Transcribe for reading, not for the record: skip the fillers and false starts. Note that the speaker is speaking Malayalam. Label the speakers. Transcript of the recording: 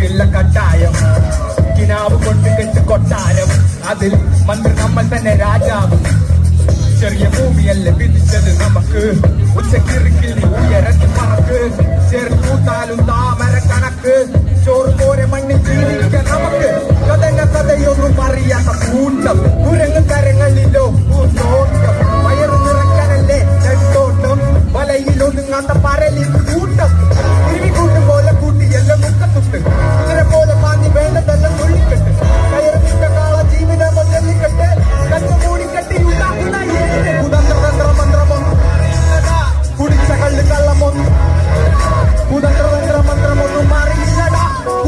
Speaker 1: നമുക്കില്ല കട്ടായം കിനാവ് കൊണ്ട് കെട്ട് കൊട്ടാരം അതിൽ മന്ത്രി നമ്മൾ തന്നെ രാജാവും ചെറിയ ഭൂമിയല്ലേ വിധിച്ചത് നമുക്ക് ഉച്ചക്കിറുക്കിൽ ഉയരത്തിൽ പറക്ക് ചെറുകൂത്താലും താമര കണക്ക് ചോറ് പോരെ മണ്ണിൽ ജീവിക്ക നമുക്ക് കഥയൊന്നും അറിയാത്ത കൂട്ടം കുരങ്ങ്